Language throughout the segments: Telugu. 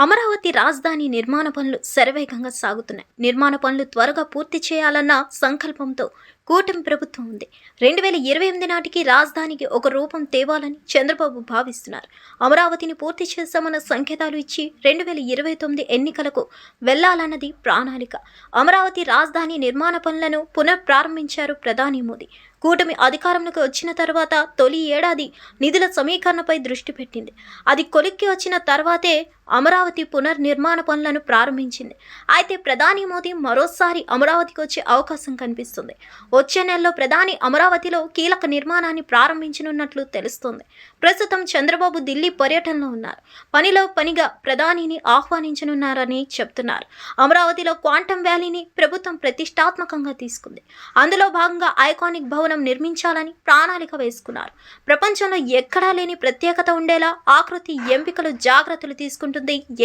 అమరావతి రాజధాని నిర్మాణ పనులు శరవేగంగా సాగుతున్నాయి. నిర్మాణ పనులు త్వరగా పూర్తి చేయాలన్న సంకల్పంతో కూటమి ప్రభుత్వం ఉంది. 2028 నాటికి రాజధానికి ఒక రూపం తేవాలని చంద్రబాబు భావిస్తున్నారు. అమరావతిని పూర్తి చేశామన్న సంకేతాలు ఇచ్చి 2029 ఎన్నికలకు వెళ్లాలన్నది ప్రణాళిక. అమరావతి రాజధాని నిర్మాణ పనులను పునఃప్రారంభించారు ప్రధాని మోదీ. కూటమి అధికారంలోకి వచ్చిన తర్వాత తొలి ఏడాది నిధుల సమీకరణపై దృష్టి పెట్టింది. అది కొలిక్కి వచ్చిన తర్వాతే అమరావతి పునర్నిర్మాణ పనులను ప్రారంభించింది. అయితే ప్రధాని మోదీ మరోసారి అమరావతికి వచ్చే అవకాశం కనిపిస్తుంది. వచ్చే నెలలో ప్రధాని అమరావతిలో కీలక నిర్మాణాన్ని ప్రారంభించనున్నట్లు తెలుస్తోంది. ప్రస్తుతం చంద్రబాబు ఢిల్లీ పర్యటనలో ఉన్నారు. పనిలో పనిగా ప్రధానిని ఆహ్వానించనున్నారని చెప్తున్నారు. అమరావతిలో క్వాంటమ్ వ్యాలీని ప్రభుత్వం ప్రతిష్టాత్మకంగా తీసుకుంది. అందులో భాగంగా ఐకానిక్ భవనం నిర్మించాలని ప్రణాళిక వేసుకున్నారు. ప్రపంచంలో ఎక్కడా లేని ప్రత్యేకత ఉండేలా ఆకృతి ఎంపికలు జాగ్రత్తలు తీసుకుంటుంది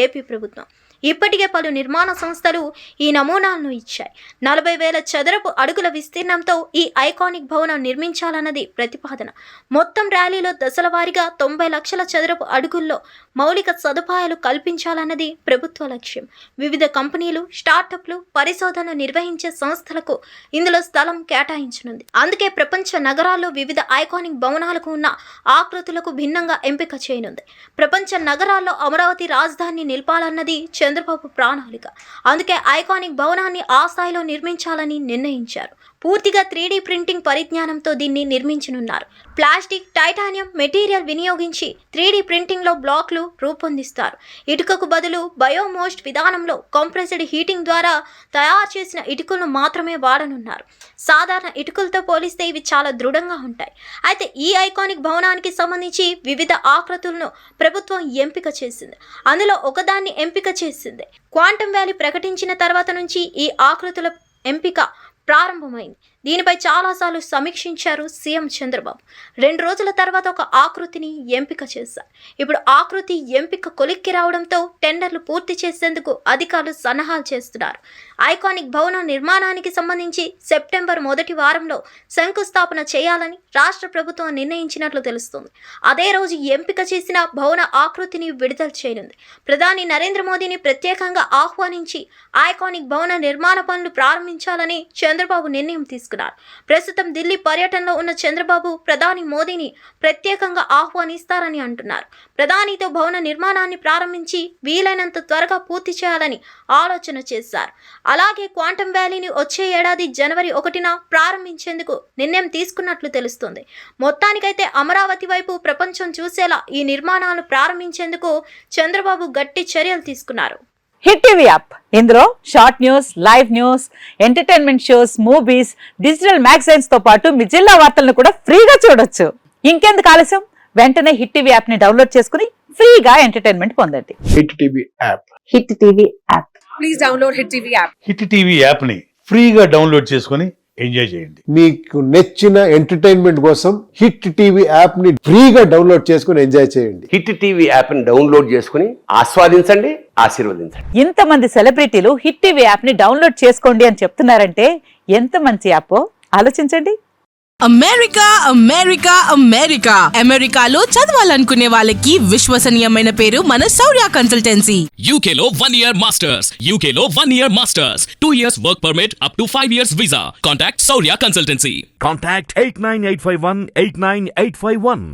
ఏపీ ప్రభుత్వం. ఇప్పటికే పలు నిర్మాణ సంస్థలు ఈ నమూనాలను ఇచ్చాయి. 40,000 చదరపు అడుగుల విస్తీర్ణంతో ఈ ఐకానిక్ భవనం నిర్మించాలన్నది ప్రతిపాదన. మొత్తం ర్యాలీలో దశల వారీగా 90 లక్షల చదరపు అడుగుల్లో మౌలిక సదుపాయాలు కల్పించాలన్నది ప్రభుత్వ లక్ష్యం. వివిధ కంపెనీలు, స్టార్టప్లు, పరిశోధనలు నిర్వహించే సంస్థలకు ఇందులో స్థలం కేటాయించనుంది. అందుకే ప్రపంచ నగరాల్లో వివిధ ఐకానిక్ భవనాలకు ఉన్న ఆకృతులకు భిన్నంగా ఎంపిక చేయనుంది. ప్రపంచ నగరాల్లో అమరావతి రాజధానిని నిలపాలన్నది చంద్రబాబు ప్రణాళిక. అందుకే ఐకానిక్ భవనాన్ని ఆ స్థాయిలో నిర్మించాలని నిర్ణయించారు. పూర్తిగా 3D ప్రింటింగ్ పరిజ్ఞానంతో దీన్ని నిర్మించనున్నారు. ప్లాస్టిక్, టైటానియం మెటీరియల్ వినియోగించి 3D ప్రింటింగ్లో బ్లాక్లు రూపొందిస్తారు. ఇటుకకు బదులు బయోమోస్ట్ విధానంలో కంప్రెస్డ్ హీటింగ్ ద్వారా తయారు చేసిన ఇటుకలను మాత్రమే వాడనున్నారు. సాధారణ ఇటుకలతో పోలిస్తే ఇవి చాలా దృఢంగా ఉంటాయి. అయితే ఈ ఐకానిక్ భవనానికి సంబంధించి వివిధ ఆకృతులను ప్రభుత్వం ఎంపిక చేసింది. అందులో ఒకదాన్ని ఎంపిక చేసింది. క్వాంటమ్ వ్యాలీ ప్రకటించిన తర్వాత నుంచి ఈ ఆకృతుల ఎంపిక ప్రారంభమైంది. దీనిపై చాలాసార్లు సమీక్షించారు సీఎం చంద్రబాబు. 2 రోజుల తర్వాత ఒక ఆకృతిని ఎంపిక చేశారు. ఇప్పుడు ఆకృతి ఎంపిక కొలిక్కి రావడంతో టెండర్లు పూర్తి చేసేందుకు అధికారులు సన్నాహాలు చేస్తున్నారు. ఐకానిక్ భవన నిర్మాణానికి సంబంధించి సెప్టెంబర్ మొదటి వారంలో శంకుస్థాపన చేయాలని రాష్ట్ర ప్రభుత్వం నిర్ణయించినట్లు తెలుస్తోంది. అదే రోజు ఎంపిక చేసిన భవన ఆకృతిని విడుదల చేయనుంది. ప్రధాని నరేంద్ర మోదీని ప్రత్యేకంగా ఆహ్వానించి ఐకానిక్ భవన నిర్మాణ పనులు ప్రారంభించాలని చంద్రబాబు నిర్ణయం తీసుకున్నారు. ప్రస్తుతం ఢిల్లీ పర్యటనలో ఉన్న చంద్రబాబు ప్రధాని మోదీని ప్రత్యేకంగా ఆహ్వానిస్తారని అంటున్నారు. ప్రధానితో భవన నిర్మాణాన్ని ప్రారంభించి వీలైనంత త్వరగా పూర్తి చేయాలని ఆలోచన చేశారు. అలాగే క్వాంటమ్ వ్యాలీని వచ్చే ఏడాది జనవరి 1న ప్రారంభించేందుకు నిర్ణయం తీసుకున్నట్లు తెలుస్తుంది. మొత్తానికైతే అమరావతి వైపు ప్రపంచం చూసేలా ఈ నిర్మాణాలను ప్రారంభించేందుకు చంద్రబాబు గట్టి చర్యలు తీసుకున్నారు. హిట్ టీవీ యాప్, ఇందులో short news, live news, entertainment shows, movies, digital magazines తో పాటు మీ జిల్లా వార్తలను కూడా ఫ్రీగా చూడొచ్చు. ఇంకెందుకు ఆలస్యం, వెంటనే హిట్ టీవీ యాప్ ని డౌన్లోడ్ చేసుకుని ఫ్రీగా ఎంటర్టైన్మెంట్ పొందండి. Hit TV app. Hit TV app. Please download hit TV app. Hit TV app ని ఫ్రీగా డౌన్లోడ్ చేసుకుని ఎంజాయ్ చేయండి. మీకు నచ్చిన ఎంటర్టైన్మెంట్ కోసం హిట్ టీవీ యాప్ ని ఫ్రీగా డౌన్లోడ్ చేసుకుని ఎంజాయ్ చేయండి. హిట్ టీవీ యాప్ ని డౌన్లోడ్ చేసుకుని ఆస్వాదించండి, ఆశీర్వదించండి. ఇంతమంది సెలబ్రిటీలు హిట్ టీవీ యాప్ ని డౌన్లోడ్ చేసుకోండి అని చెప్తున్నారంటే ఎంత మంచి యాప్ ఆలోచించండి. అమెరికా అమెరికా అమెరికా అమెరికాలో చదవాలనుకునే వాళ్ళకి విశ్వసనీయమైన పేరు మన శౌర్య కన్సల్టెన్సీ. UK లో 1 year masters. UK లో 1 year masters. 2 years work permit up to 5 years visa. Contact Saurya Consultancy. Contact 89851 89851.